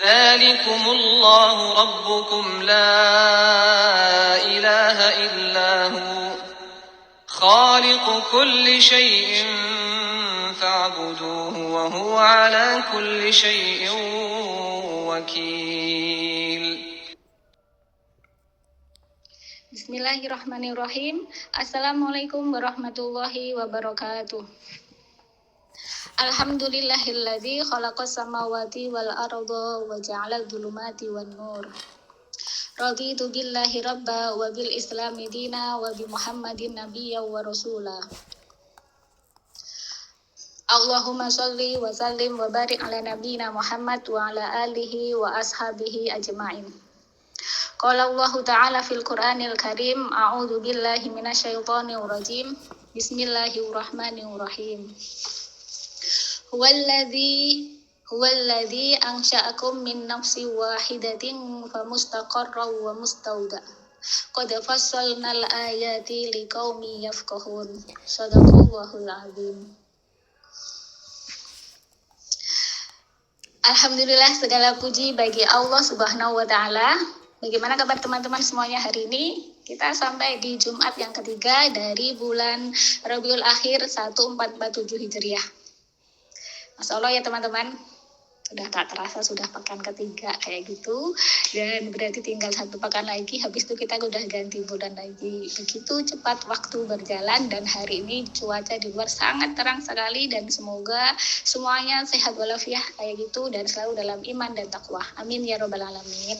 ذلكم الله ربكم لا إله إلا هو خالق كل شيء فاعبدوه وهو على كل شيء وكيل. Bismillahirrahmanirrahim. Assalamualaikum warahmatullahi wabarakatuh. Alhamdulillahilladzi khalaqas samawati wal arda wa ja'ala dzulumati wan nur. Raditu billahi rabba wa bil islami dina wa bi Muhammadin nabiyya wa rasula. Allahumma sholli wa sallim wa barik ala nabiyyina Muhammad wa ala alihi wa ashabihi ajma'in. Qala Allah Ta'ala fil Qur'anil Karim, a'udzu billahi minasyaitonir rajim. Bismillahirrahmanirrahim. Huwallazi ansha'akum min nafsin wahidatin famustaqarran wa mustauda. Qad fassalnal ayati liqaumin yafqahun. Shadaqallahul azim. Alhamdulillah, segala puji bagi Allah Subhanahu wa Ta'ala. Bagaimana kabar teman-teman semuanya hari ini? Kita sampai di Jumat yang ketiga dari bulan Rabiul Akhir 1447 Hijriah. Masya Allah ya teman-teman, sudah tak terasa sudah pekan ketiga kayak gitu. Dan berarti tinggal satu pekan lagi, habis itu kita udah ganti bulan lagi. Begitu cepat waktu berjalan, dan hari ini cuaca di luar sangat terang sekali. Dan semoga semuanya sehat walafiat kayak gitu, dan selalu dalam iman dan takwa. Amin ya robbal alamin.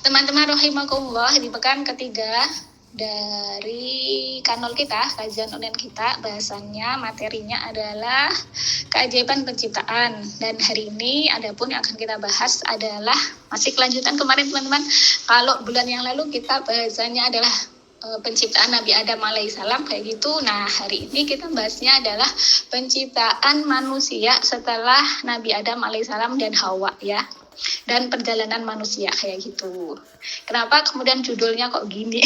Teman-teman rahimakumullah, di pekan ketiga dari kanal kita, kajian online kita, bahasannya, materinya adalah keajaiban penciptaan. Dan hari ini adapun yang akan kita bahas adalah masih kelanjutan kemarin teman-teman. Kalau bulan yang lalu kita bahasannya adalah penciptaan Nabi Adam alaihissalam kayak gitu. Nah, hari ini kita bahasnya adalah penciptaan manusia setelah Nabi Adam alaihissalam dan Hawa ya. Dan perjalanan manusia kayak gitu. Kenapa kemudian judulnya kok gini?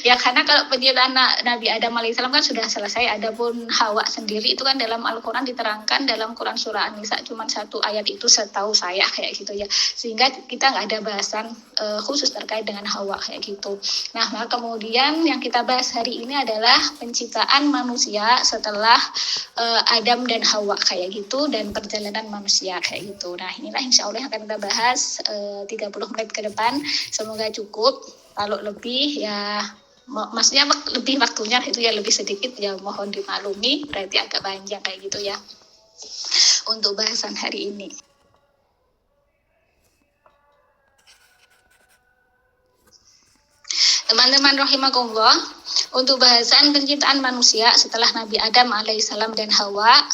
Ya karena kalau penciptaan Nabi Adam alaihissalam kan sudah selesai. Adapun Hawa sendiri itu kan dalam Al-Quran diterangkan dalam Quran surah An-Nisa cuma satu ayat itu setahu saya kayak gitu ya. Sehingga kita nggak ada bahasan khusus terkait dengan Hawa kayak gitu. Nah kemudian yang kita bahas hari ini adalah penciptaan manusia setelah Adam dan Hawa kayak gitu, dan perjalanan manusia kayak gitu. Nah inilah insya Allah akan kita bahas 30 menit ke depan. Semoga cukup. Kalau lebih ya maksudnya lebih waktunya itu ya lebih sedikit ya mohon dimaklumi, berarti agak panjang kayak gitu ya untuk bahasan hari ini. Teman-teman rahimakumullah, untuk bahasan penciptaan manusia setelah Nabi Adam alaihissalam dan Hawa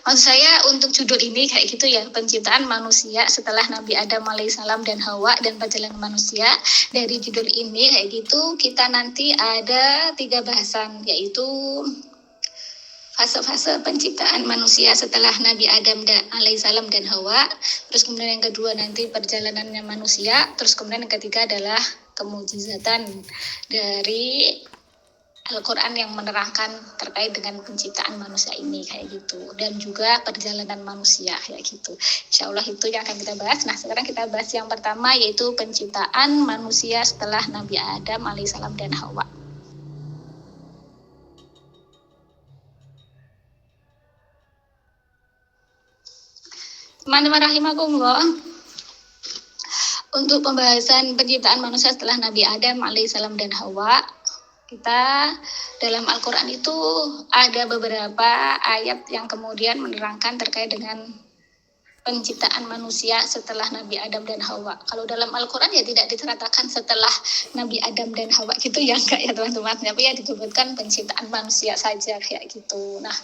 maksud saya untuk judul ini kayak gitu ya, penciptaan manusia setelah Nabi Adam alaihissalam dan Hawa dan perjalanan manusia. Dari judul ini kayak gitu kita nanti ada 3 bahasan, yaitu fase-fase penciptaan manusia setelah Nabi Adam alaihissalam dan Hawa. Terus kemudian yang kedua nanti perjalanannya manusia. Terus kemudian yang ketiga adalah kemujizatan dari Al-Quran yang menerangkan terkait dengan penciptaan manusia ini kayak gitu, dan juga perjalanan manusia kayak gitu. Insya Allah itu yang akan kita bahas. Nah sekarang kita bahas yang pertama, yaitu penciptaan manusia setelah Nabi Adam alaihissalam dan Hawa. Teman-teman rahimakumullah, untuk pembahasan penciptaan manusia setelah Nabi Adam alaihissalam dan Hawa, kita dalam Al-Quran itu ada beberapa ayat yang kemudian menerangkan terkait dengan penciptaan manusia setelah Nabi Adam dan Hawa. Kalau dalam Al-Quran ya tidak diceritakan setelah Nabi Adam dan Hawa gitu ya, enggak ya teman-teman, tapi ya disebutkan penciptaan manusia saja kayak gitu. Nah,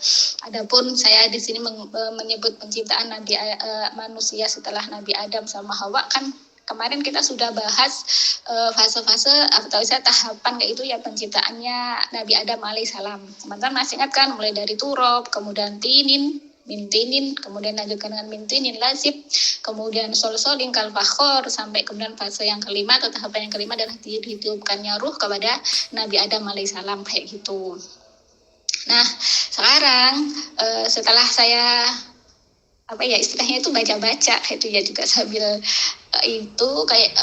adapun saya di sini menyebut penciptaan manusia setelah Nabi Adam sama Hawa, kan kemarin kita sudah bahas fase-fase atau tahapan kayak itu ya penciptaannya Nabi Adam alaihissalam. Teman-teman masih ingat kan, mulai dari turab, kemudian tinin, mintinin, kemudian lanjutkan dengan mintinin lazib, kemudian solsolin kalfakhor, sampai kemudian fase yang kelima atau tahapan yang kelima adalah ditiupkannya ruh kepada Nabi Adam alaihissalam kayak gitu. Nah, sekarang setelah saya istilahnya itu baca-baca itu ya juga sambil itu kayak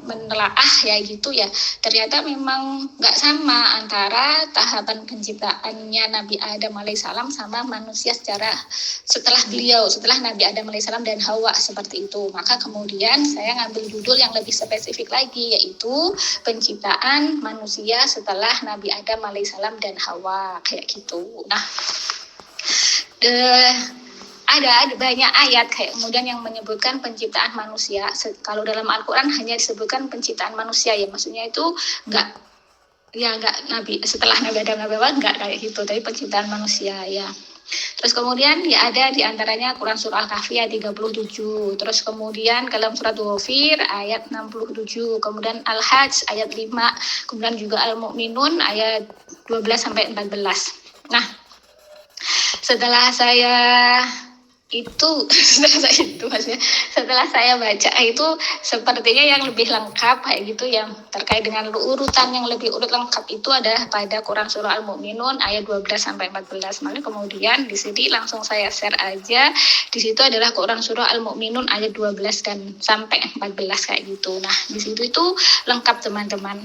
menelaah ya gitu ya, ternyata memang nggak sama antara tahapan penciptaannya Nabi Adam alaihissalam sama manusia setelah Nabi Adam alaihissalam dan Hawa seperti itu. Maka kemudian saya ngambil judul yang lebih spesifik lagi, yaitu penciptaan manusia setelah Nabi Adam alaihissalam dan Hawa kayak gitu. Nah, ada banyak ayat kayak kemudian yang menyebutkan penciptaan manusia. Kalau dalam Al-Quran hanya disebutkan penciptaan manusia ya, maksudnya itu nggak Nabi setelah Nabi Adam Nabi Hawa nggak kayak gitu, tapi penciptaan manusia ya. Terus kemudian ya ada diantaranya Quran surah Al-Kahfi ayat 37, terus kemudian dalam surat Ghafir ayat 67, kemudian Al-Hajj ayat 5, kemudian juga Al-Mu'minun ayat 12-14. Nah, setelah saya baca itu sepertinya yang lebih lengkap kayak gitu, yang terkait dengan urutan yang lebih lengkap itu ada pada Quran surah Al-Mu'minun ayat 12-14. Maka kemudian di sini langsung saya share aja. Di situ adalah Quran surah Al-Mu'minun ayat 12 dan sampai 14 kayak gitu. Nah, di situ itu lengkap teman-teman.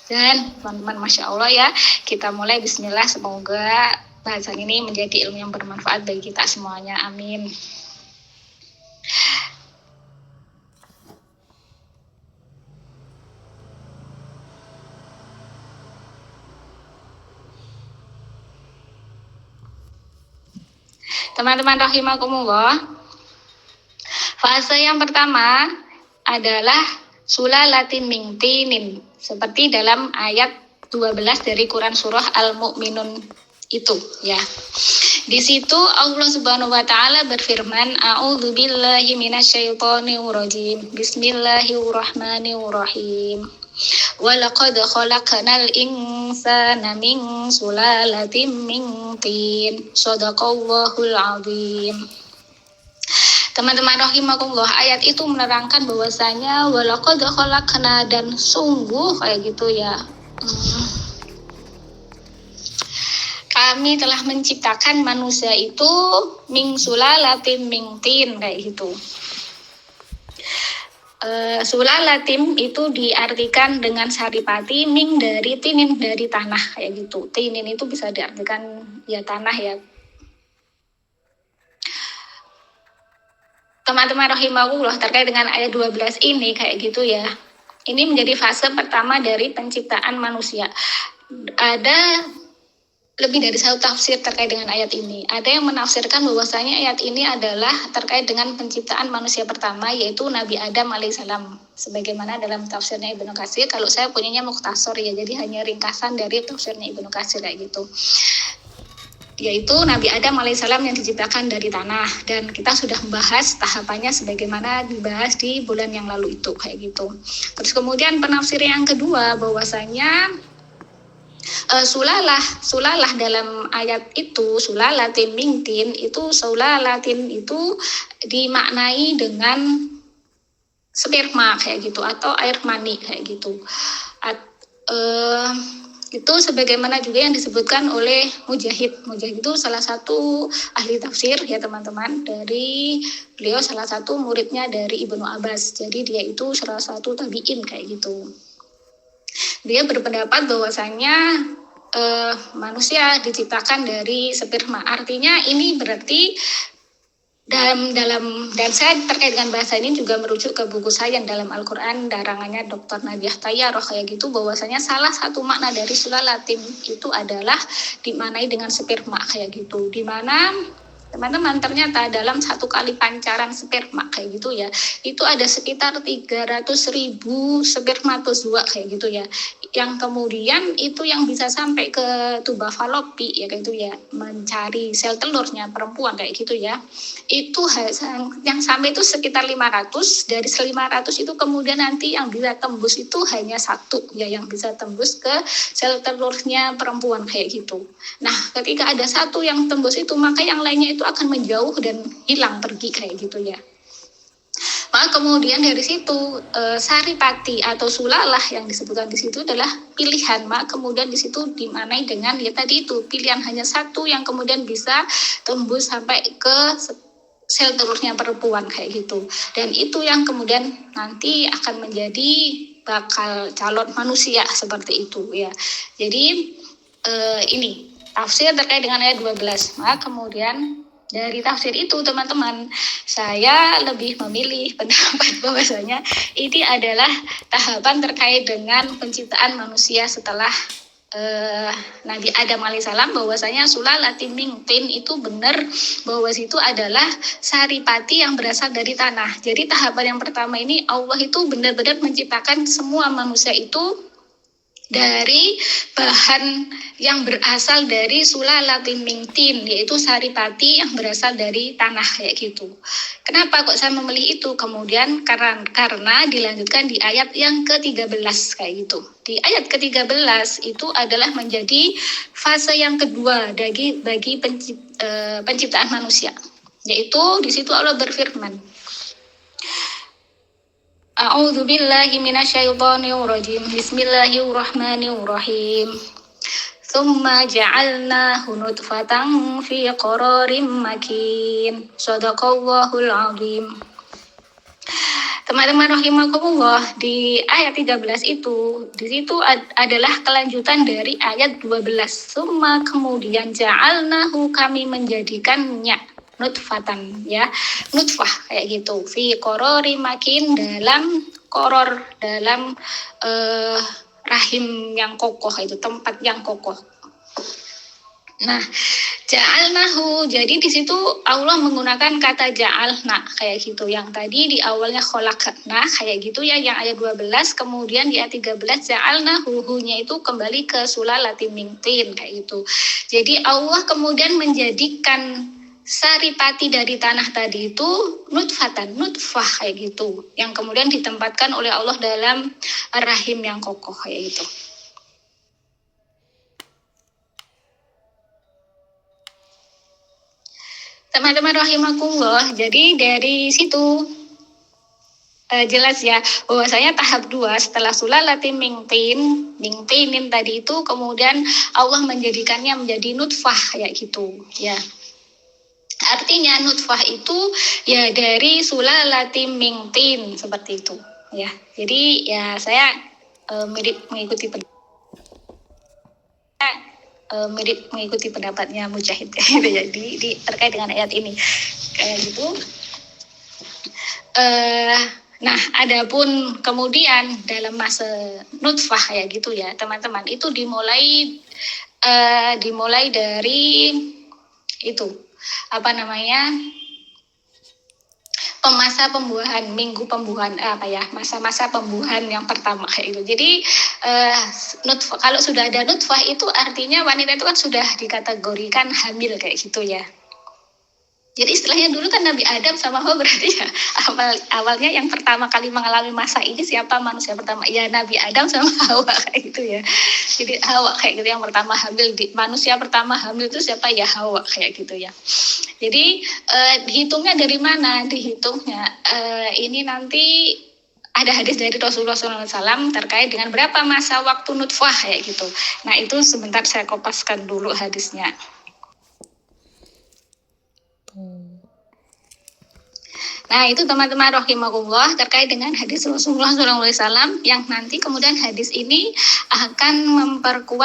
Dan teman-teman, Masya Allah ya, kita mulai bismillah, semoga bahasan ini menjadi ilmu yang bermanfaat bagi kita semuanya. Amin. Teman-teman rahimakumullah, fase yang pertama adalah sulalatin min tinin, seperti dalam ayat 12 dari Quran surah Al-Mu'minun itu ya. Di situ Allah Subhanahu wa taala berfirman, a'udzubillahi minasyaitonir rajim. Bismillahirrahmanirrahim. Walaqad khalaqnal insana min sulalatin min tin. Shadaqallahul azim. Teman-teman rahimakumullah, ayat itu menerangkan bahwasanya walaqad khalaqna, dan sungguh kayak gitu ya. Kami telah menciptakan manusia itu min sulalatin min tin kayak gitu. Sulalatin itu diartikan dengan saripati, min dari tinin, dari tanah kayak gitu. Tinin itu bisa diartikan ya tanah ya. Teman-teman rahimahullah, terkait dengan ayat 12 ini kayak gitu ya. Ini menjadi fase pertama dari penciptaan manusia. Ada lebih dari satu tafsir terkait dengan ayat ini. Ada yang menafsirkan bahwasanya ayat ini adalah terkait dengan penciptaan manusia pertama, yaitu Nabi Adam alaihissalam. Sebagaimana dalam tafsirnya Ibnu Katsir, kalau saya punyanya mukhtasar ya, jadi hanya ringkasan dari tafsirnya Ibnu Katsir kayak gitu. Yaitu Nabi Adam alaihissalam yang diciptakan dari tanah, dan kita sudah membahas tahapannya sebagaimana dibahas di bulan yang lalu itu kayak gitu. Terus kemudian penafsir yang kedua bahwasanya sulalah dalam ayat itu, sulalatin min tin itu, sulalatin itu dimaknai dengan sperma kayak gitu, atau air mani kayak gitu. Itu sebagaimana juga yang disebutkan oleh Mujahid. Mujahid itu salah satu ahli tafsir ya teman-teman, dari beliau salah satu muridnya dari Ibnu Abbas. Jadi dia itu salah satu tabi'in kayak gitu. Dia berpendapat bahwasanya manusia diciptakan dari sperma. Artinya ini berarti dan saya terkait dengan bahasa ini juga merujuk ke buku saya yang dalam Al-Quran, darangannya Dr. Nabiah Tayyarah kayak gitu, bahwasanya salah satu makna dari sulalatin itu adalah dimaknai dengan sperma kayak gitu, dimana teman-teman ternyata dalam satu kali pancaran sperma kayak gitu ya, itu ada sekitar 300.000 spermatozoa kayak gitu ya, yang kemudian itu yang bisa sampai ke tuba falopi ya kayak gitu ya, mencari sel telurnya perempuan kayak gitu ya. Itu yang sampai itu sekitar 500, dari 500 itu kemudian nanti yang bisa tembus itu hanya satu ya, yang bisa tembus ke sel telurnya perempuan kayak gitu. Nah, ketika ada satu yang tembus itu, maka yang lainnya itu akan menjauh dan hilang pergi kayak gitu ya. Maka kemudian dari situ saripati atau sulalah yang disebutkan di situ adalah pilihan. Maka kemudian di situ dimanai dengan ya tadi itu pilihan hanya satu yang kemudian bisa tembus sampai ke sel telurnya perempuan kayak gitu. Dan itu yang kemudian nanti akan menjadi bakal calon manusia seperti itu ya. Jadi ini tafsir terkait dengan ayat 12. Maka kemudian dari tafsir itu teman-teman, saya lebih memilih pendapat bahwasanya ini adalah tahapan terkait dengan penciptaan manusia setelah Nabi Adam alaihissalam, bahwasanya sulalatin min tin itu benar bahwa situ adalah saripati yang berasal dari tanah. Jadi tahapan yang pertama ini Allah itu benar-benar menciptakan semua manusia itu dari bahan yang berasal dari sulalatin min tin, yaitu saripati yang berasal dari tanah kayak gitu. Kenapa kok saya memilih itu? Kemudian karena dilanjutkan di ayat yang ke-13 kayak gitu. Di ayat ke-13 itu adalah menjadi fase yang kedua bagi penciptaan manusia. Yaitu di situ Allah berfirman, A'udzu billahi minasyaitonir rajim. Bismillahirrahmanirrahim. Tsumma ja'alnahu nutfatan fi qararin makin. Shadaqallahul azim. Teman-teman rahimakumullah, di ayat 13 itu, di situ adalah kelanjutan dari ayat 12. Tsumma kemudian ja'alnahu kami menjadikannya nutfatan ya, nutfah kayak gitu, fi qorori makin dalam koror, dalam rahim yang kokoh, itu tempat yang kokoh. Nah, ja'alnahu, jadi di situ Allah menggunakan kata ja'alna kayak gitu. Yang tadi di awalnya kholakna kayak gitu ya, yang ayat 12, kemudian di ayat 13 ja'alnahu, hu-nya itu kembali ke sulalatin min tin kayak gitu. Jadi Allah kemudian menjadikan saripati dari tanah tadi itu nutfatan, nutfah kayak gitu, yang kemudian ditempatkan oleh Allah dalam rahim yang kokoh kayak gitu. Teman-teman rahimakumullah, jadi dari situ jelas ya bahwasanya tahap 2 setelah sulalatin min tinin tadi itu kemudian Allah menjadikannya menjadi nutfah kayak gitu ya. Artinya nutfah itu ya dari sulalatin min tin seperti itu ya. Jadi ya saya mirip mengikuti pendapatnya Mujahid gitu ya di terkait dengan ayat ini kayak gitu. Nah, adapun kemudian dalam masa nutfah kayak gitu ya teman-teman, itu dimulai dari itu masa pembuahan, minggu pembuahan masa-masa pembuahan yang pertama kayak gitu. Jadi nutfah, kalau sudah ada nutfah itu artinya wanita itu kan sudah dikategorikan hamil kayak gitu ya. Jadi istilahnya dulu kan Nabi Adam sama Hawa, berarti ya awalnya yang pertama kali mengalami masa ini siapa manusia pertama? Ya Nabi Adam sama Hawa kayak gitu ya. Jadi Hawa kayak gitu yang pertama hamil, manusia pertama hamil itu siapa? Ya Hawa kayak gitu ya. Jadi dihitungnya dari mana? Dihitungnya ini nanti ada hadis dari Rasulullah SAW terkait dengan berapa masa waktu nutfah kayak gitu. Nah itu sebentar saya kopaskan dulu hadisnya. Nah itu teman-teman rahimakumullah terkait dengan hadis Rasulullah SAW yang nanti kemudian hadis ini akan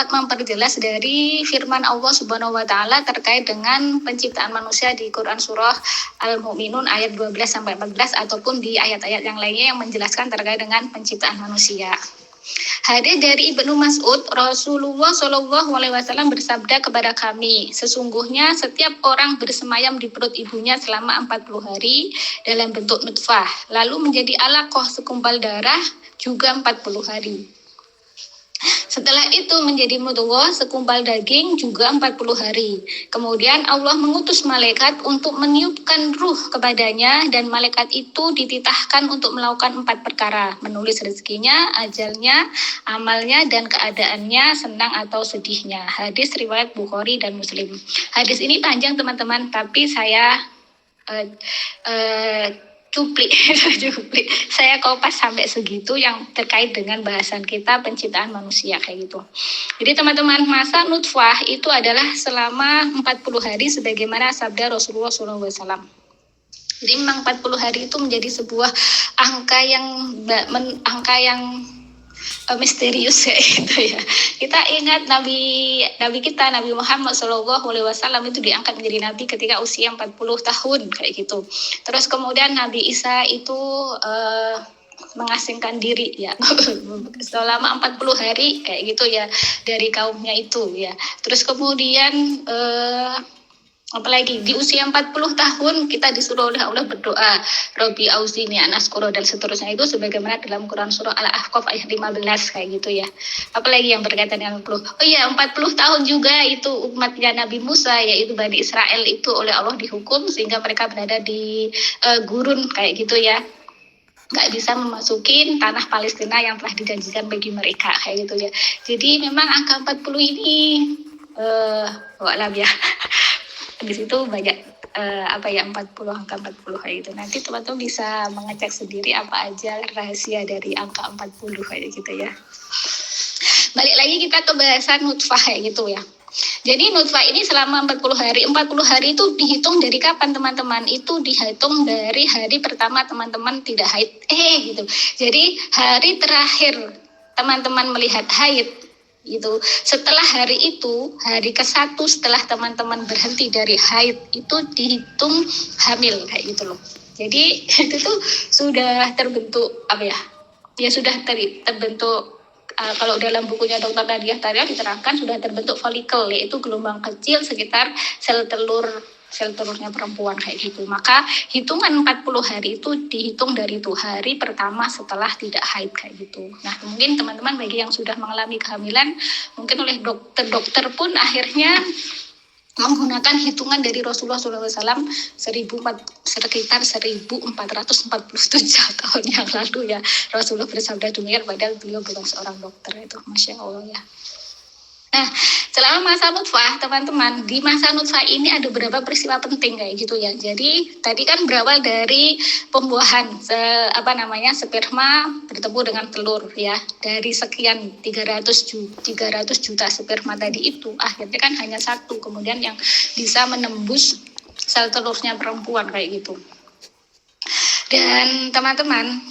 memperjelas dari firman Allah Subhanahu Wa Taala terkait dengan penciptaan manusia di Quran surah Al-Mu'minun ayat 12-14 ataupun di ayat-ayat yang lainnya yang menjelaskan terkait dengan penciptaan manusia. Hadis dari Ibnu Mas'ud, Rasulullah SAW bersabda kepada kami, sesungguhnya setiap orang bersemayam di perut ibunya selama 40 hari dalam bentuk nutfah, lalu menjadi alaqah segumpal darah juga 40 hari. Setelah itu menjadi mudghah segumpal daging juga 40 hari. Kemudian Allah mengutus malaikat untuk meniupkan ruh kepadanya dan malaikat itu dititahkan untuk melakukan 4 perkara. Menulis rezekinya, ajalnya, amalnya, dan keadaannya, senang atau sedihnya. Hadis riwayat Bukhari dan Muslim. Hadis ini panjang teman-teman, tapi saya cuplik, cuplik. Saya kopas sampai segitu yang terkait dengan bahasan kita penciptaan manusia kayak gitu. Jadi teman-teman, masa nutfah itu adalah selama 40 hari sebagaimana sabda Rasulullah SAW. Jadi memang 40 hari itu menjadi sebuah angka yang misterius kayak gitu ya. Kita ingat Nabi kita Nabi Muhammad SAW itu diangkat menjadi nabi ketika usia 40 tahun kayak gitu. Terus kemudian Nabi Isa itu mengasingkan diri ya selama 40 hari kayak gitu ya dari kaumnya itu ya. Terus kemudian apalagi di usia 40 tahun kita disuruh oleh Allah berdoa Robbi auzini an askura dan seterusnya itu sebagaimana dalam Quran surah Al-Ahqaf ayat 15 kayak gitu ya. Apalagi yang berkaitan dengan 40. Oh iya, 40 tahun juga itu umatnya Nabi Musa yaitu Bani Israel itu oleh Allah dihukum sehingga mereka berada di gurun kayak gitu ya. Nggak bisa memasukin tanah Palestina yang telah dijanjikan bagi mereka kayak gitu ya. Jadi memang angka 40 ini walam ya. Di situ banyak 40 angka 40 kayak gitu. Nanti teman-teman bisa mengecek sendiri apa aja rahasia dari angka 40 kayak gitu ya. Balik lagi kita ke bahasan nutfah kayak gitu ya. Jadi nutfah ini selama 40 hari. 40 hari itu dihitung dari kapan teman-teman? Itu dihitung dari hari pertama teman-teman tidak haid. Gitu. Jadi hari terakhir teman-teman melihat haid gitu. Setelah hari itu, hari ke-1 setelah teman-teman berhenti dari haid itu dihitung hamil kayak gitu loh. Jadi itu tuh sudah terbentuk Ya sudah terbentuk kalau dalam bukunya Dr. Nadia Tarya diterangkan sudah terbentuk folikel yaitu gelombang kecil sekitar sel telurnya perempuan kayak gitu. Maka hitungan 40 hari itu dihitung dari itu hari pertama setelah tidak haid kayak gitu. Nah mungkin teman-teman bagi yang sudah mengalami kehamilan mungkin oleh dokter pun akhirnya menggunakan hitungan dari Rasulullah SAW sekitar 1447 tahun yang lalu ya. Rasulullah bersabda dunia padahal beliau bukan seorang dokter itu. Masya Allah ya. Nah, selama masa nutfah, teman-teman, di masa nutfah ini ada beberapa peristiwa penting kayak gitu ya. Jadi, tadi kan berawal dari pembuahan, sperma bertemu dengan telur ya. Dari sekian 300 juta sperma tadi itu, akhirnya kan hanya satu, kemudian yang bisa menembus sel telurnya perempuan kayak gitu. Dan teman-teman,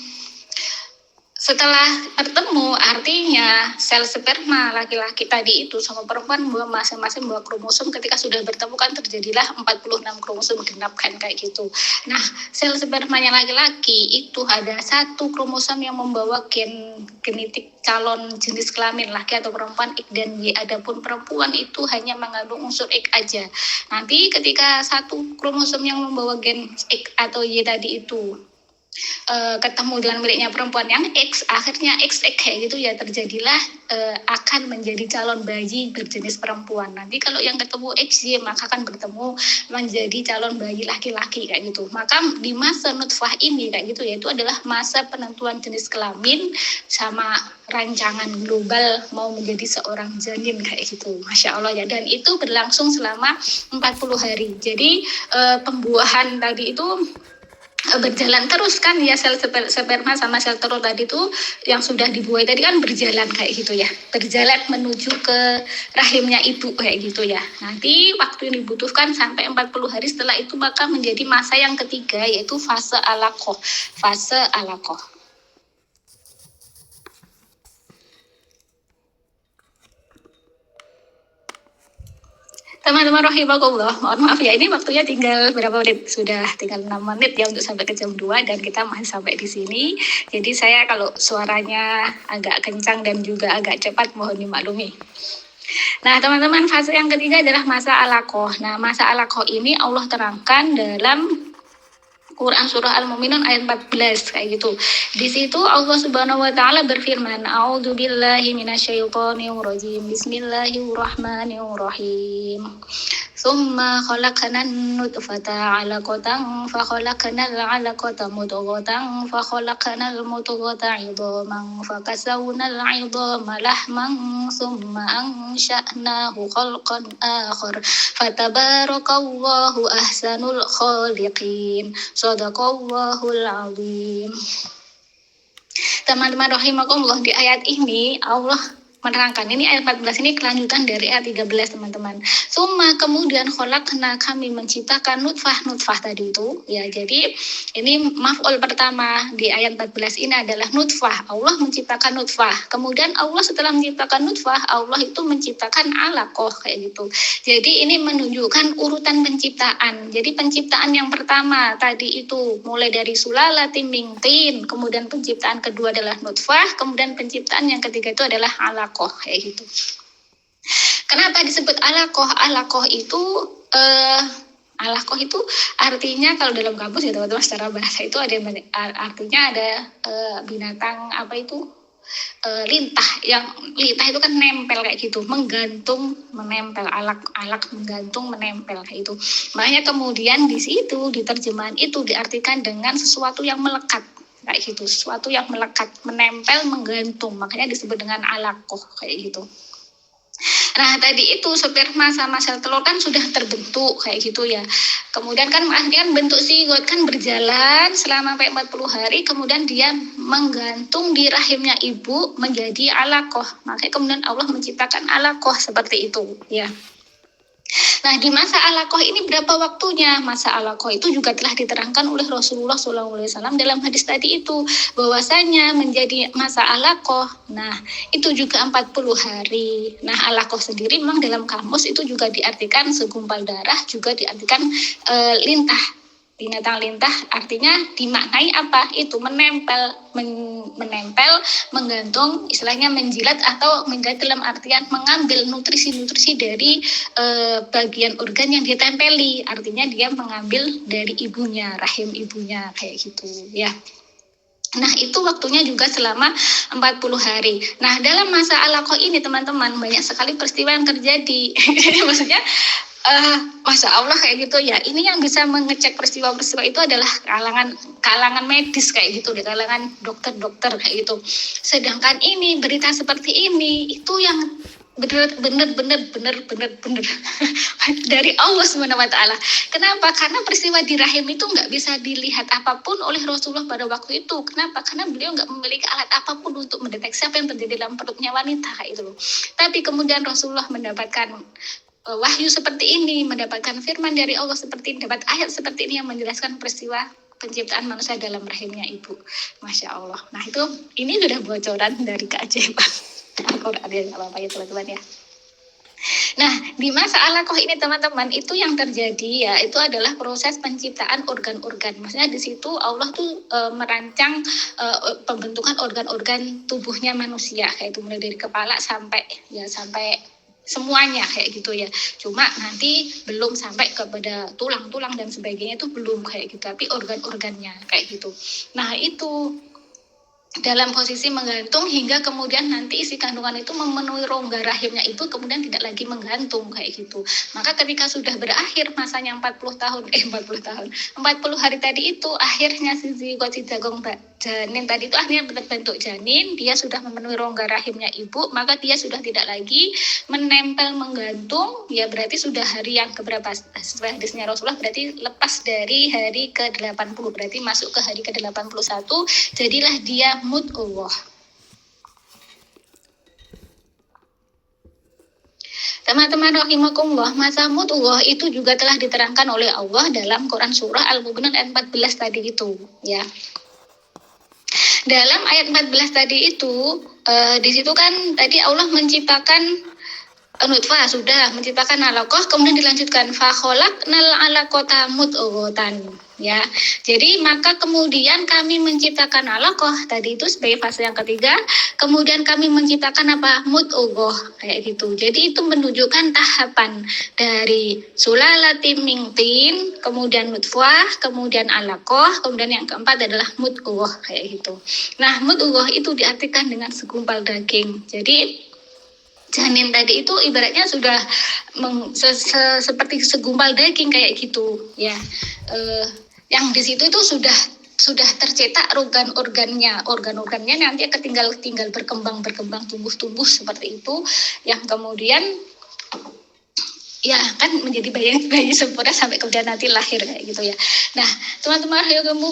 setelah bertemu artinya sel sperma laki-laki tadi itu sama perempuan masing-masing membawa kromosom. Ketika sudah bertemu kan terjadilah 46 kromosom genap kan kayak gitu. Nah sel spermanya laki-laki itu ada satu kromosom yang membawa genetik calon jenis kelamin laki atau perempuan X dan Y. Adapun perempuan itu hanya mengandung unsur X aja. Nanti ketika satu kromosom yang membawa gen X atau Y tadi itu ketemu dengan miliknya perempuan yang X, akhirnya XX kayak gitu ya, terjadilah akan menjadi calon bayi berjenis perempuan. Nanti kalau yang ketemu XY maka akan bertemu menjadi calon bayi laki-laki kayak gitu. Maka di masa nutfah ini kayak gitu ya, itu adalah masa penentuan jenis kelamin sama rancangan global mau menjadi seorang janin kayak gitu. Masya Allah ya. Dan itu berlangsung selama 40 hari. Jadi pembuahan tadi itu berjalan terus kan ya, sel sperma sama sel telur tadi tuh yang sudah dibuai tadi kan berjalan kayak gitu ya, berjalan menuju ke rahimnya ibu kayak gitu ya. Nanti waktu yang dibutuhkan sampai 40 hari setelah itu maka menjadi masa yang ketiga yaitu fase alaqah. Teman-teman rahimakumullah, mohon maaf ya, ini waktunya tinggal berapa menit? Sudah tinggal 6 menit ya untuk sampai ke jam 2 dan kita masih sampai di sini. Jadi saya kalau suaranya agak kencang dan juga agak cepat mohon dimaklumi. Nah teman-teman, fase yang ketiga adalah masa alaqah. Nah masa alaqah ini Allah terangkan dalam Quran surah Al-Mu'minun ayat 14 kayak gitu. Di situ Allah Subhanahu wa taala berfirman, "A'udzubillahi minasyaitonir rajim. Bismillahirrahmanirrahim. Tsumma khalaqna nutfata 'alaqatan fa khalaqna al-'alaqata mudghatan fa khalaqna al-mudghata 'idhaman fa kasawna al-'idhama lahman tsumma ansha'nahu khalqan akhar fatabarakallahu ahsanul khaliqin. Shadaqallahul 'azim. Teman-teman rahimakumullah, di ayat ini Allah menerangkan, ini ayat 14 ini kelanjutan dari ayat 13 teman-teman. Summa kemudian khalaqna, kami menciptakan nutfah tadi itu ya. Jadi ini maf'ul pertama di ayat 14 ini adalah nutfah. Allah menciptakan nutfah. Kemudian Allah setelah menciptakan nutfah, Allah itu menciptakan alaqah kayak gitu. Jadi ini menunjukkan urutan penciptaan. Jadi penciptaan yang pertama tadi itu mulai dari sulalatin min tin, kemudian penciptaan kedua adalah nutfah, kemudian penciptaan yang ketiga itu adalah alaqah kayak gitu. Kenapa disebut alaqah? Alaqah itu artinya kalau dalam kamus ya teman-teman, secara bahasa itu ada artinya ada binatang apa itu lintah. Yang lintah itu kan nempel kayak gitu, menggantung, menempel, alak menggantung, menempel kayak itu. Makanya kemudian di situ di terjemahan itu diartikan dengan sesuatu yang melekat kayak gitu, sesuatu yang melekat, menempel, menggantung, makanya disebut dengan alaqah kayak gitu. Nah tadi itu sperma sama sel telur kan sudah terbentuk kayak gitu ya. Kemudian kan akhirnya bentuk zigot kan berjalan selama 40 hari, kemudian dia menggantung di rahimnya ibu menjadi alaqah. Makanya kemudian Allah menciptakan alaqah seperti itu ya. Nah, di masa alaqah ini berapa waktunya? Masa alaqah itu juga telah diterangkan oleh Rasulullah SAW dalam hadis tadi itu, bahwasanya menjadi masa alaqah. Nah, itu juga 40 hari. Nah, alaqah sendiri memang dalam kamus itu juga diartikan segumpal darah, juga diartikan lintah. Binatang lintah artinya dimaknai apa? Itu menempel, menggantung, istilahnya menjilat atau menjilat dalam artian mengambil nutrisi-nutrisi dari bagian organ yang ditempeli. Artinya dia mengambil dari ibunya, rahim ibunya kayak gitu ya. Nah itu waktunya juga selama 40 hari. Nah dalam masa alaqah ini teman-teman banyak sekali peristiwa yang terjadi. Maksudnya Masya Allah kayak gitu ya. Ini yang bisa mengecek peristiwa-peristiwa itu adalah kalangan medis kayak gitu, di kalangan dokter-dokter kayak gitu. Sedangkan ini berita seperti ini itu yang benar dari Allah SWT. Kenapa? Karena peristiwa di rahim itu nggak bisa dilihat apapun oleh Rasulullah pada waktu itu. Kenapa? Karena beliau nggak memiliki alat apapun untuk mendeteksi apa yang terjadi dalam perutnya wanita kayak itu. Tapi kemudian Rasulullah mendapatkan wahyu seperti ini, mendapatkan firman dari Allah seperti ini, dapat ayat seperti ini yang menjelaskan peristiwa penciptaan manusia dalam rahimnya ibu. Masya Allah. Nah itu, ini sudah bocoran dari keajaiban Al-Quran ya, nggak apa-apa ya teman-teman ya. Nah di masa alaqah ini teman-teman, itu yang terjadi ya, itu adalah proses penciptaan organ-organ. Maksudnya di situ Allah tuh merancang pembentukan organ-organ tubuhnya manusia, kayak itu mulai dari kepala sampai semuanya kayak gitu ya. Cuma nanti belum sampai kepada tulang-tulang dan sebagainya, itu belum kayak gitu, tapi organ-organnya kayak gitu. Nah itu dalam posisi menggantung hingga kemudian nanti isi kandungan itu memenuhi rongga rahimnya itu, kemudian tidak lagi menggantung kayak gitu. Maka ketika sudah berakhir masanya 40 hari tadi itu, akhirnya si zigot, si jagung janin tadi itu akhirnya berbentuk janin, dia sudah memenuhi rongga rahimnya ibu, maka dia sudah tidak lagi menempel menggantung ya, berarti sudah hari yang keberapa setelah hadisnya Rasulullah, berarti lepas dari hari ke-80, berarti masuk ke hari ke-81, jadilah dia mudghah. Teman-teman rahimakumullah, masa mudghah itu juga telah diterangkan oleh Allah dalam Quran surah Al-Mu'minun ayat 14 tadi itu ya. Dalam ayat 14 tadi itu di situ kan tadi Allah menciptakan nutfah, sudah menciptakan alaqah, kemudian dilanjutkan fa khalaqnal alaqata mudghatan ya. Jadi maka kemudian kami menciptakan alaqah tadi itu sebagai fase yang ketiga, kemudian kami menciptakan apa? Mudghah kayak gitu. Jadi itu menunjukkan tahapan dari sulalatin min tin, kemudian nutfah, kemudian alaqah, kemudian yang keempat adalah mudghah kayak gitu. Nah, mudghah itu diartikan dengan segumpal daging. Jadi janin tadi itu ibaratnya sudah seperti segumpal daging kayak gitu ya. Yang di situ itu sudah tercetak organ-organnya nanti tinggal berkembang tumbuh seperti itu, yang kemudian ya kan menjadi bayi sempurna sampai kemudian nanti lahir kayak gitu ya. Nah, teman-teman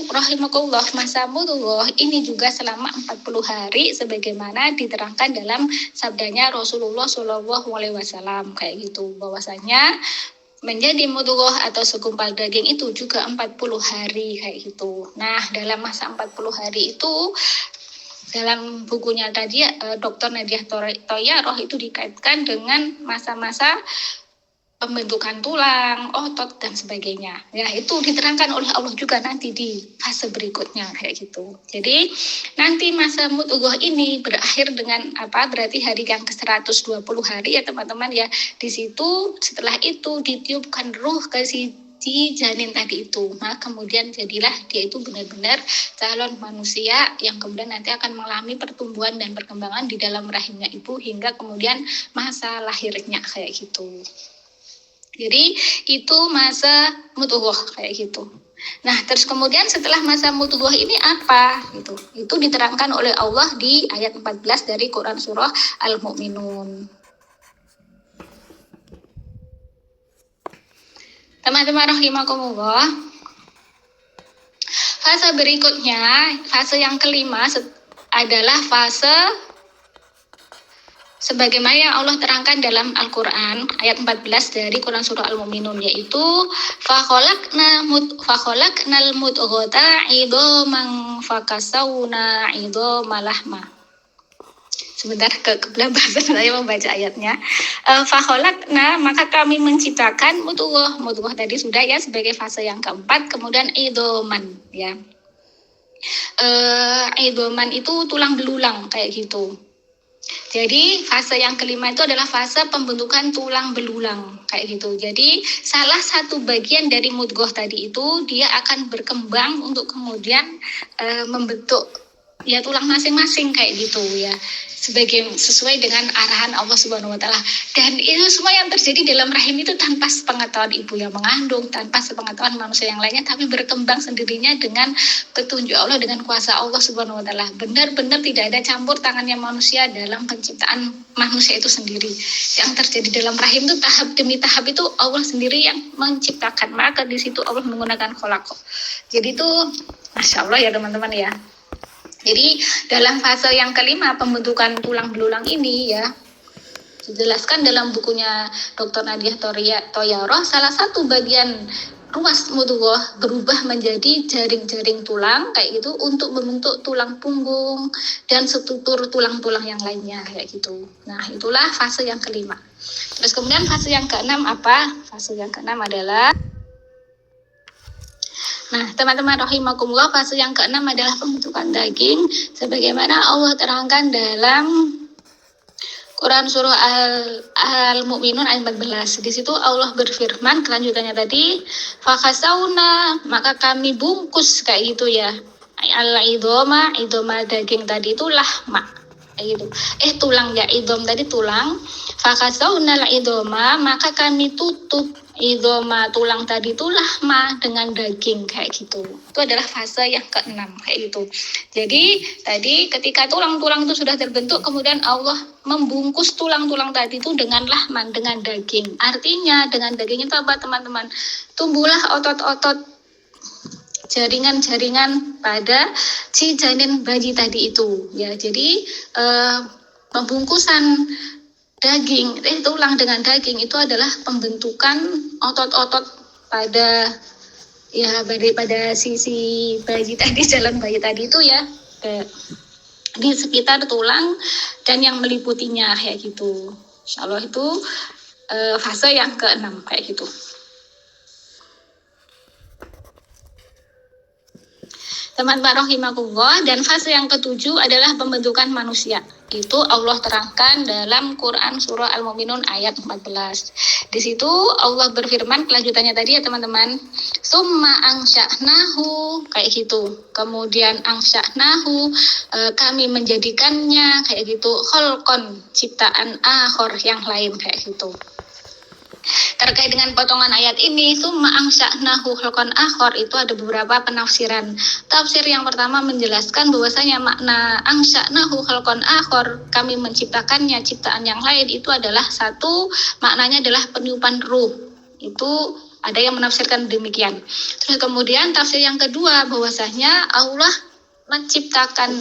rahimakumullah, masa mudghah ini juga selama 40 hari sebagaimana diterangkan dalam sabdanya Rasulullah SAW kayak gitu, bahwasanya menjadi mudghah atau segumpal daging itu juga 40 hari kayak gitu. Nah, dalam masa 40 hari itu dalam bukunya tadi Dr. Nadiah Thoyarah itu dikaitkan dengan masa-masa pembentukan tulang, otot dan sebagainya. Ya, itu diterangkan oleh Allah juga nanti di fase berikutnya kayak gitu. Jadi nanti masa mudghah ini berakhir dengan apa? Berarti hari yang ke-120 hari ya teman-teman ya. Di situ setelah itu ditiupkan ruh ke si janin tadi itu. Maka kemudian jadilah dia itu benar-benar calon manusia yang kemudian nanti akan mengalami pertumbuhan dan perkembangan di dalam rahimnya ibu hingga kemudian masa lahirnya kayak gitu. Jadi itu masa mudghah kayak gitu. Nah, terus kemudian setelah masa mudghah ini apa gitu? Itu diterangkan oleh Allah di ayat 14 dari Quran surah Al-Mu'minun. Teman-teman rahimakumullah. Fase berikutnya, fase yang kelima adalah fase sebagaimana yang Allah terangkan dalam Al-Quran ayat 14 dari Quran surah Al-Mu'minun, yaitu fakholaknal mudghata idhamang fakasawna idhamalahma. Sebentar ke bahasa saya membaca ayatnya. Fakholakna, maka kami menciptakan mudghah tadi sudah ya sebagai fase yang keempat, kemudian idhaman ya. Idhaman itu tulang belulang kayak gitu. Jadi fase yang kelima itu adalah fase pembentukan tulang belulang kayak gitu. Jadi salah satu bagian dari mudghah tadi itu dia akan berkembang untuk kemudian membentuk ya tulang masing-masing kayak gitu ya, sesuai dengan arahan Allah Subhanahu wa taala. Dan itu semua yang terjadi dalam rahim itu tanpa sepengetahuan ibu yang mengandung, tanpa sepengetahuan manusia yang lainnya, tapi berkembang sendirinya dengan petunjuk Allah, dengan kuasa Allah Subhanahu wa taala. Benar-benar tidak ada campur tangannya manusia dalam penciptaan manusia itu sendiri. Yang terjadi dalam rahim itu tahap demi tahap itu Allah sendiri yang menciptakan. Maka di situ Allah menggunakan kholaqah. Jadi itu Masya Allah ya teman-teman ya. Jadi dalam fase yang kelima pembentukan tulang belulang ini ya, dijelaskan dalam bukunya Dr. Nadiah Thoyarah, salah satu bagian ruas mudghah berubah menjadi jaring-jaring tulang kayak gitu untuk membentuk tulang punggung dan struktur tulang-tulang yang lainnya kayak gitu. Nah, itulah fase yang kelima. Terus kemudian fase yang keenam apa? Fase yang keenam adalah teman-teman rahimakumullah, fase yang keenam adalah pembentukan daging sebagaimana Allah terangkan dalam Quran surah Al-Mu'minun ayat 14. Di situ Allah berfirman kelanjutannya tadi, fakasawna, maka kami bungkus kayak gitu ya. Al-idhoma daging tadi itu lahma kayak gitu. Tulang ya, idhom tadi tulang. Fakasawna al-idhoma, maka kami tutup idhoma tulang tadi itu lahma dengan daging kayak gitu. Itu adalah fase yang keenam kayak gitu. Jadi tadi ketika tulang-tulang itu sudah terbentuk, kemudian Allah membungkus tulang-tulang tadi itu dengan lahman, dengan daging. Artinya dengan daging itu apa teman-teman? Tumbuhlah otot-otot, jaringan-jaringan pada si janin bayi tadi itu ya. Jadi pembungkusan daging, tulang dengan daging itu adalah pembentukan otot-otot pada sisi bayi tadi, jalan bayi tadi itu ya, di sekitar tulang dan yang meliputinya kayak gitu. Insyaallah itu fase yang keenam kayak gitu. Teman-teman rahimakumullah, dan fase yang ketujuh adalah pembentukan manusia. Itu Allah terangkan dalam Quran surah Al-Mu'minun ayat 14. Di situ Allah berfirman kelanjutannya tadi ya teman-teman. Summa angsya'nahu kayak gitu. Kemudian angsya'nahu kami menjadikannya kayak gitu. Kholqon ciptaan akhor yang lain kayak gitu. Terkait dengan potongan ayat ini, summa angsya'nahu khalqan akhar, itu ada beberapa penafsiran. Tafsir yang pertama menjelaskan bahwasanya makna angsya'nahu khalqan akhar, kami menciptakannya ciptaan yang lain, itu adalah satu, maknanya adalah peniupan ruh. Itu ada yang menafsirkan demikian. Terus kemudian tafsir yang kedua bahwasanya Allah menciptakan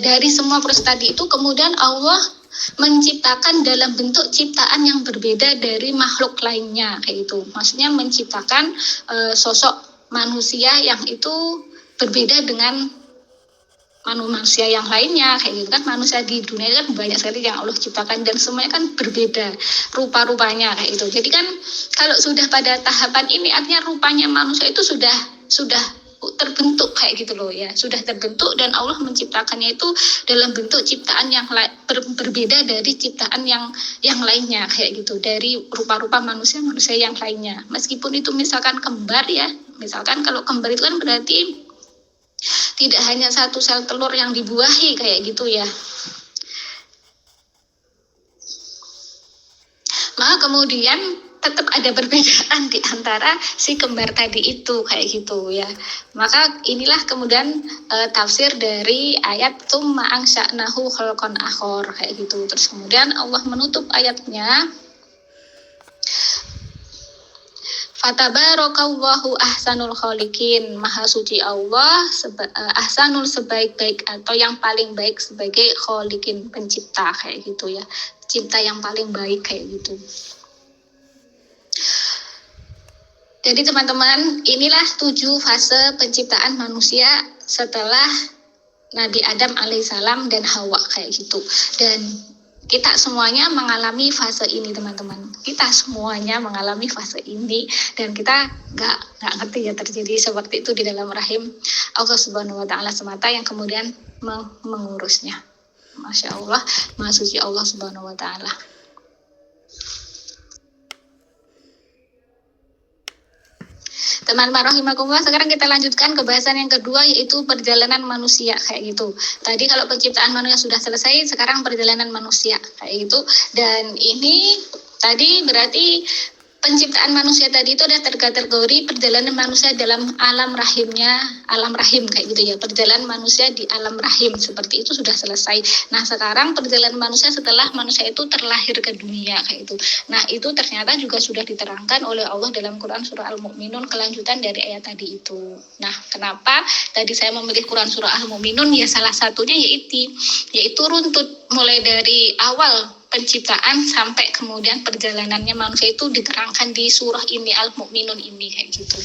dari semua proses tadi itu, kemudian Allah menciptakan dalam bentuk ciptaan yang berbeda dari makhluk lainnya kayak itu. Maksudnya menciptakan sosok manusia yang itu berbeda dengan manusia yang lainnya kayak gitu kan. Manusia di dunia kan banyak sekali yang Allah ciptakan dan semuanya kan berbeda rupa-rupanya kayak itu. Jadi kan kalau sudah pada tahapan ini artinya rupanya manusia itu sudah terbentuk kayak gitu loh ya, sudah terbentuk dan Allah menciptakannya itu dalam bentuk ciptaan yang berbeda dari ciptaan yang lainnya kayak gitu, dari rupa-rupa manusia yang lainnya. Meskipun itu misalkan kembar ya, misalkan kalau kembar itu kan berarti tidak hanya satu sel telur yang dibuahi kayak gitu ya. Maka kemudian tetap ada perbedaan di antara si kembar tadi itu kayak gitu ya. Maka inilah kemudian tafsir dari ayat summa angsya'nahu khalqan akhar kayak gitu. Terus kemudian Allah menutup ayatnya, fatabarakallahu ahsanul khaliqin, maha suci Allah ahsanul sebaik-baik atau yang paling baik sebagai khaliqin pencipta kayak gitu ya, cipta yang paling baik kayak gitu. Jadi teman-teman, inilah 7 fase penciptaan manusia setelah Nabi Adam alaihissalam dan Hawa kayak gitu. Dan kita semuanya mengalami fase ini teman-teman. Kita semuanya mengalami fase ini dan kita nggak ngerti ya terjadi seperti itu di dalam rahim Allah Subhanahu Wa Taala semata yang kemudian mengurusnya. Masya Allah, maha suci Allah Subhanahu Wa Taala. Teman-teman rahimakumullah, sekarang kita lanjutkan ke bahasan yang kedua, yaitu perjalanan manusia kayak gitu. Tadi kalau penciptaan manusia sudah selesai, sekarang perjalanan manusia kayak gitu. Dan ini tadi berarti penciptaan manusia tadi itu ada terkategori perjalanan manusia dalam alam rahim kayak gitu ya. Perjalanan manusia di alam rahim seperti itu sudah selesai. Nah sekarang perjalanan manusia setelah manusia itu terlahir ke dunia kayak itu. Nah itu ternyata juga sudah diterangkan oleh Allah dalam Quran surah Al-Mu'minun, kelanjutan dari ayat tadi itu. Nah kenapa tadi saya memilih Quran surah Al-Mu'minun? Ya salah satunya yaitu runtut mulai dari awal penciptaan sampai kemudian perjalanannya manusia itu diterangkan di surah ini Al-Mu'minun ini kayak gitu.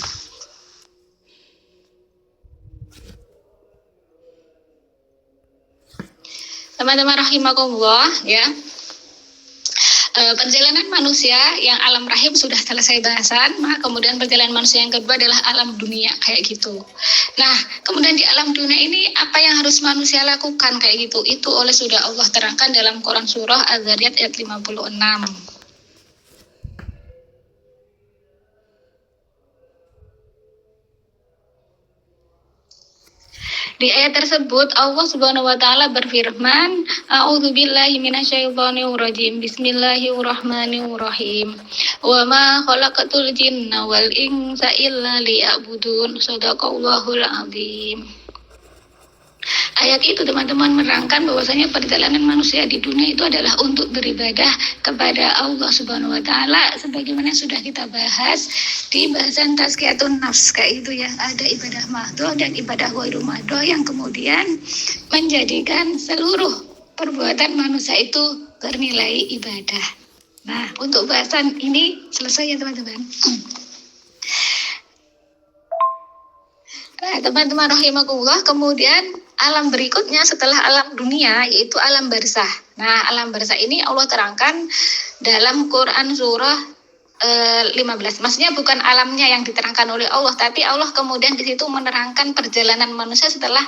Teman-teman rahimakumullah ya. Perjalanan manusia yang alam rahim sudah selesai bahasan, maka kemudian perjalanan manusia yang kedua adalah alam dunia kayak gitu. Nah, kemudian di alam dunia ini apa yang harus manusia lakukan kayak gitu? Itu sudah Allah terangkan dalam Quran surah Az-Zariyat ayat 56. Di ayat tersebut Allah Subhanahu wa taala berfirman, A'udzubillahi minasyaitonir rajim. Bismillahirrahmanirrahim. Wa ma khalaqatul jinna wal insa illa liya'budun. Shadaqallahul azim. Ayat itu teman-teman menerangkan bahwasanya perjalanan manusia di dunia itu adalah untuk beribadah kepada Allah Subhanahu wa taala sebagaimana sudah kita bahas di bahasan tazkiyatun nafs kayak itu ya. Ada ibadah mahdhah dan ibadah ghairu mahdhah yang kemudian menjadikan seluruh perbuatan manusia itu bernilai ibadah. Nah, untuk bahasan ini selesai ya teman-teman. Nah, teman-teman rahimakumullah, kemudian alam berikutnya setelah alam dunia yaitu alam barzah. Nah, alam barzah ini Allah terangkan dalam Quran surah 15. Maksudnya bukan alamnya yang diterangkan oleh Allah, tapi Allah kemudian di situ menerangkan perjalanan manusia setelah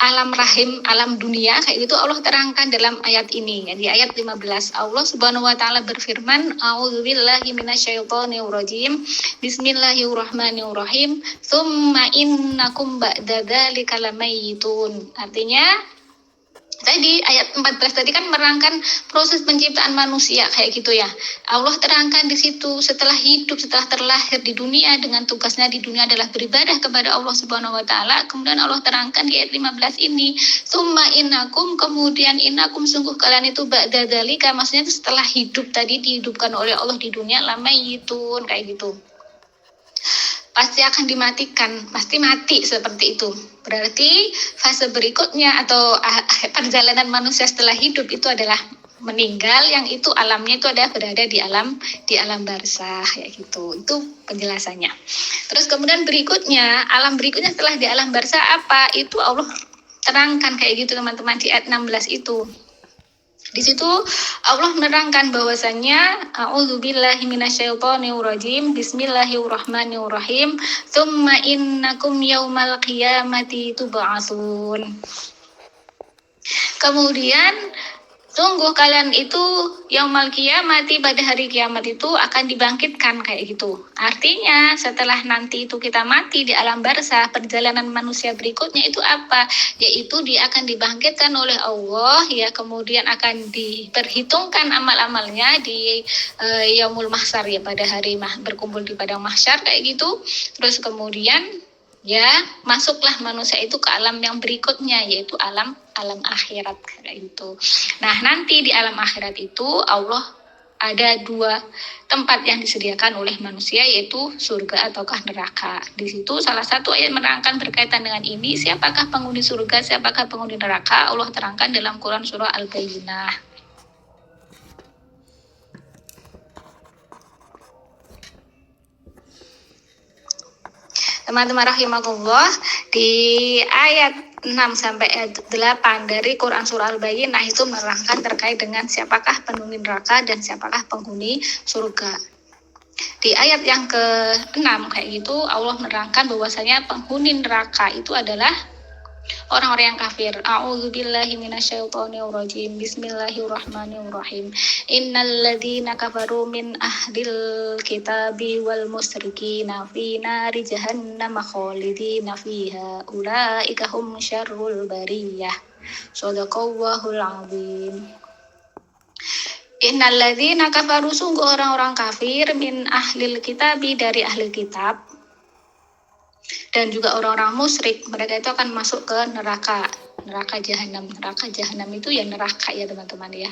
alam rahim, alam dunia, kayak gitu Allah terangkan dalam ayat ini. Di ayat 15 Allah Subhanahu wa taala berfirman, A'udzubillahi minasyaitonirrajim. Bismillahirrahmanirrahim. Tsumma innakum ba'da dzalika lamayitun. Artinya tadi ayat 14 tadi kan menerangkan proses penciptaan manusia kayak gitu ya. Allah terangkan di situ setelah hidup, setelah terlahir di dunia dengan tugasnya di dunia adalah beribadah kepada Allah Subhanahu wa taala. Kemudian Allah terangkan di ayat 15 ini, summa innakum, kemudian innakum sungguh kalian itu ba'da dzalika, maksudnya itu setelah hidup tadi dihidupkan oleh Allah di dunia lamayitun kayak gitu. Pasti akan dimatikan, pasti mati seperti itu. Berarti fase berikutnya atau perjalanan manusia setelah hidup itu adalah meninggal, yang itu alamnya itu ada berada di alam barzakh ya gitu. Itu penjelasannya. Terus kemudian berikutnya, alam berikutnya setelah di alam barzakh apa? Itu Allah terangkan kayak gitu teman-teman di ayat 16 itu. Di situ Allah menerangkan bahwasannya a'udzubillahi minasyaitonirrajim. Bismillahirrahmanirrahim. Tsumma innakum yaumal qiyamati tub'atsun. Kemudian sungguh kalian itu yaumal qiyamati, pada hari kiamat itu akan dibangkitkan kayak gitu. Artinya setelah nanti itu kita mati di alam barzakh, perjalanan manusia berikutnya itu apa? Yaitu dia akan dibangkitkan oleh Allah ya, kemudian akan diperhitungkan amal-amalnya di yaumul mahsyar ya, pada hari berkumpul di padang mahsyar kayak gitu. Terus kemudian ya masuklah manusia itu ke alam yang berikutnya, yaitu alam akhirat kayak gitu. Nah nanti di alam akhirat itu Allah ada 2 tempat yang disediakan oleh manusia, yaitu surga ataukah neraka. Di situ salah satu ayat menerangkan berkaitan dengan ini, siapakah penghuni surga, siapakah penghuni neraka. Allah terangkan dalam Quran surah Al-Bayyinah. Teman-teman rahimakumullah, di ayat 6 sampai ayat 8 dari Quran surah Al-Bayyinah itu menerangkan terkait dengan siapakah penghuni neraka dan siapakah penghuni surga. Di ayat yang ke-6 kayak gitu Allah menerangkan bahwasanya penghuni neraka itu adalah orang-orang yang kafir. A'udzubillahi minasyaitonirrajim. Bismillahirrahmanirrahim. Innalladzina kafaru min ahlil kitabi wal musyrikina fi nari jahannam khalidina fiha ulaika hum syarrul bariyah. Shadaqallahul azim. Innalladzina kafaru, sungguh orang-orang kafir, min ahlil kitabi, dari ahli kitab, dan juga orang-orang musyrik, mereka itu akan masuk ke neraka jahanam. Neraka jahanam itu ya neraka ya teman-teman ya.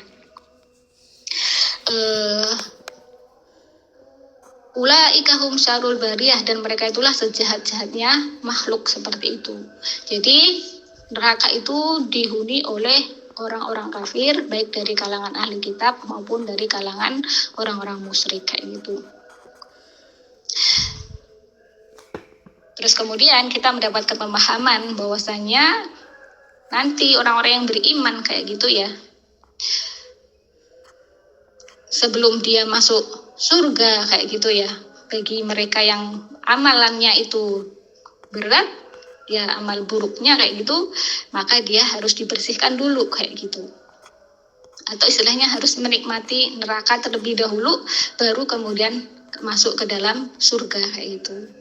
Ulaika hum syarrul bariyah, dan mereka itulah sejahat-jahatnya makhluk seperti itu. Jadi neraka itu dihuni oleh orang-orang kafir, baik dari kalangan ahli kitab maupun dari kalangan orang-orang musyrik kayak gitu. Terus kemudian kita mendapatkan pemahaman bahwasanya nanti orang-orang yang beriman kayak gitu ya, sebelum dia masuk surga kayak gitu ya, bagi mereka yang amalannya itu berat ya, amal buruknya kayak gitu, maka dia harus dibersihkan dulu kayak gitu, atau istilahnya harus menikmati neraka terlebih dahulu baru kemudian masuk ke dalam surga kayak gitu.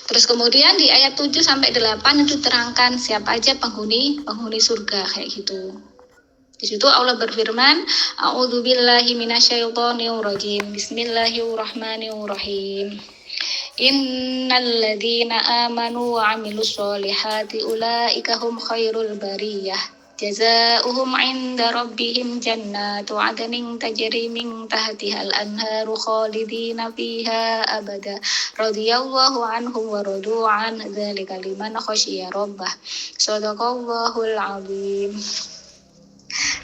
Terus kemudian di ayat 7 sampai 8 itu terangkan siapa aja penghuni surga kayak gitu. Di situ Allah berfirman, A'udzubillahi minasyaitonirrajim. Bismillahirrahmanirrahim. Innalladzina amanu wa 'amilus solihati ulaika hum khairul bariyah. Jazaohum 'inda rabbihim jannatu 'adnin tajri min tahtihal anharu khalidina fiha abada. Radhiyallahu anhum wa radu 'an, dzalika liman khasyiya rabbah. Shadaqallahul azim.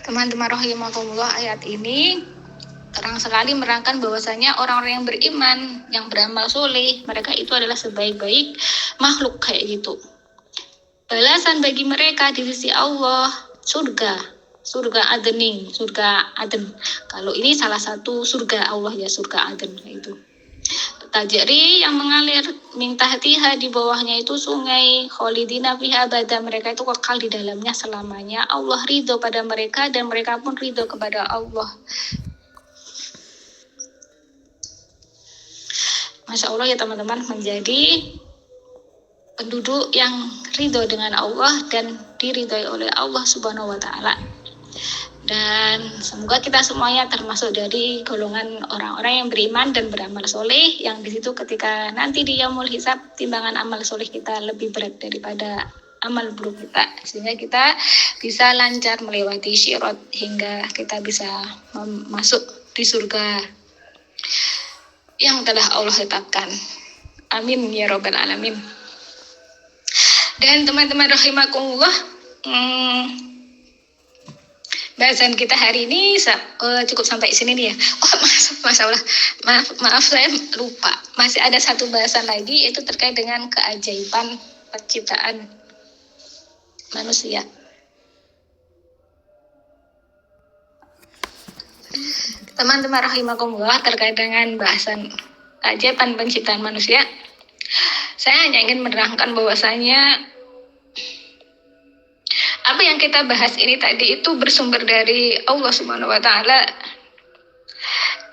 Teman-teman rahimakumullah, ayat ini terang sekali menerangkan bahwasanya orang-orang yang beriman, yang beramal soleh, mereka itu adalah sebaik-baik makhluk kayak gitu. Balasan bagi mereka di sisi Allah surga Aden. Kalau ini salah satu surga Allah ya, surga Aden itu. tajri yang mengalir, min tahtiha di bawahnya itu sungai, khalidina fiha abada, mereka itu kekal di dalamnya selamanya. Allah ridho pada mereka dan mereka pun ridho kepada Allah. Masya Allah ya teman-teman, menjadi penduduk yang ridho dengan Allah dan diridhoi oleh Allah Subhanahu wa Ta'ala. Dan semoga kita semuanya termasuk dari golongan orang-orang yang beriman dan beramal soleh, yang di situ ketika nanti di yaumul hisab timbangan amal soleh kita lebih berat daripada amal buruk kita, sehingga kita bisa lancar melewati syirat hingga kita bisa masuk di surga yang telah Allah tetapkan. Amin ya robbal alamin. Dan teman-teman rahimakumullah, bahasan kita hari ini cukup sampai sini nih ya. Oh, Masya Allah, maaf saya lupa. Masih ada satu bahasan lagi, yaitu terkait dengan keajaiban penciptaan manusia. Teman-teman rahimakumullah, terkait dengan bahasan keajaiban penciptaan manusia, saya hanya ingin menerangkan bahwasanya apa yang kita bahas ini tadi itu bersumber dari Allah Subhanahu wa Ta'ala,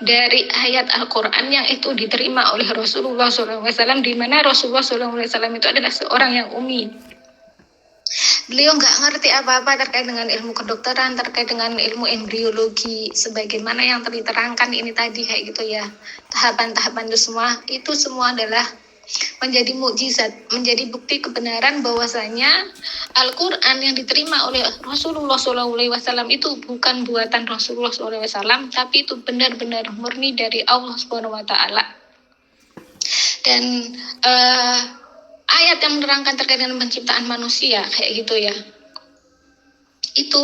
dari ayat Al-Quran yang itu diterima oleh Rasulullah SAW, di mana Rasulullah SAW itu adalah seorang yang umi. Beliau nggak ngerti apa-apa terkait dengan ilmu kedokteran, terkait dengan ilmu embriologi, sebagaimana yang diterangkan ini tadi kayak gitu ya. Tahapan-tahapan itu semua adalah menjadi mukjizat, menjadi bukti kebenaran bahwasanya Al-Quran yang diterima oleh Rasulullah SAW itu bukan buatan Rasulullah SAW, tapi itu benar-benar murni dari Allah Subhanahu wa Ta'ala. Dan ayat yang menerangkan terkait dengan penciptaan manusia kayak gitu ya, itu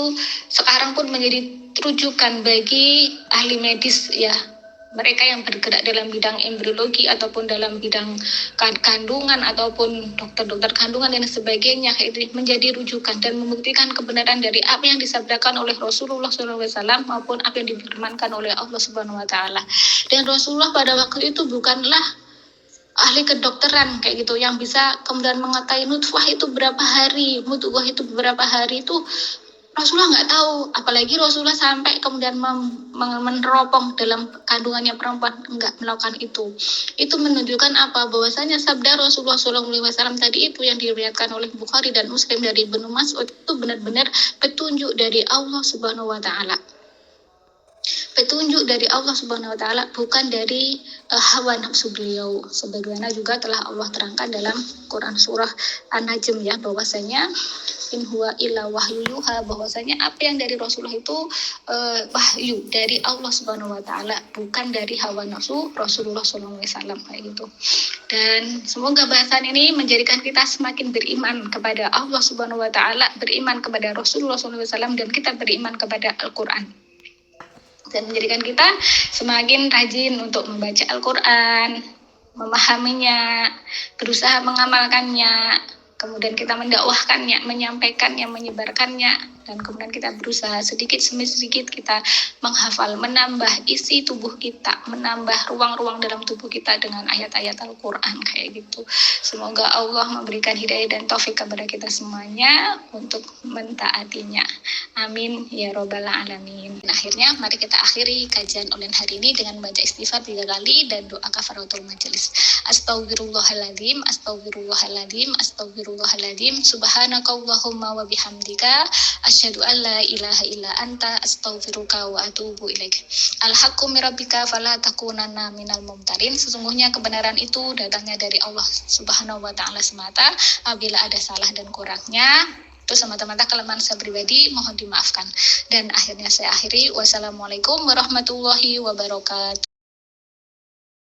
sekarang pun menjadi rujukan bagi ahli medis ya, mereka yang bergerak dalam bidang embriologi ataupun dalam bidang kandungan ataupun dokter-dokter kandungan dan sebagainya, itu menjadi rujukan dan membuktikan kebenaran dari apa yang disabdakan oleh Rasulullah SAW maupun apa yang difirmankan oleh Allah Subhanahu wa Ta'ala. Dan Rasulullah pada waktu itu bukanlah ahli kedokteran kayak gitu yang bisa kemudian mengetahui nutfah itu berapa hari, mudghah itu berapa hari, itu Rasulullah nggak tahu. Apalagi Rasulullah sampai kemudian meneropong dalam kandungannya perempuan, nggak melakukan itu. Itu menunjukkan apa? Bahwasanya sabda Rasulullah SAW tadi itu yang diriwayatkan oleh Bukhari dan Muslim dari Ibnu Mas'ud itu benar-benar petunjuk dari Allah Subhanahu wa Ta'ala. Petunjuk dari Allah Subhanahu wa Ta'ala, bukan dari hawa nafsu beliau, sebagaimana juga telah Allah terangkan dalam Quran surah An-Najm ya, bahwasanya in huwa illa wahyu yuha, bahwasanya apa yang dari Rasulullah itu wahyu dari Allah Subhanahu wa Ta'ala, bukan dari hawa nafsu Rasulullah SAW kayak gitu. Dan semoga bahasan ini menjadikan kita semakin beriman kepada Allah Subhanahu wa Ta'ala, beriman kepada Rasulullah SAW, dan kita beriman kepada Al-Quran, dan menjadikan kita semakin rajin untuk membaca Al-Quran, memahaminya, berusaha mengamalkannya, kemudian kita mendakwahkannya, menyampaikannya, menyebarkannya, dan kemudian kita berusaha sedikit demi sedikit kita menghafal, menambah isi tubuh kita, menambah ruang-ruang dalam tubuh kita dengan ayat-ayat Al-Quran kayak gitu. Semoga Allah memberikan hidayah dan taufik kepada kita semuanya untuk mentaatinya. Amin ya robbal alamin. Dan akhirnya mari kita akhiri kajian online hari ini dengan baca istighfar 3 kali dan doa kafaratul majelis. Astaghfirullahaladzim, astaghfirullahaladzim, astaghfirullahaladzim, subhanakallahumma wa bihamdika, asyhadu an la ilaha illa anta, astaghfiruka wa atubu ilaik. Al-haqqu min rabbika fala takunanna minal mumtarin. Sesungguhnya kebenaran itu datangnya dari Allah Subhanahu wa Ta'ala semata. Apabila ada salah dan kurangnya, itu semata-mata kelemahan saya pribadi, mohon dimaafkan. Dan akhirnya saya akhiri, wassalamualaikum warahmatullahi wabarakatuh.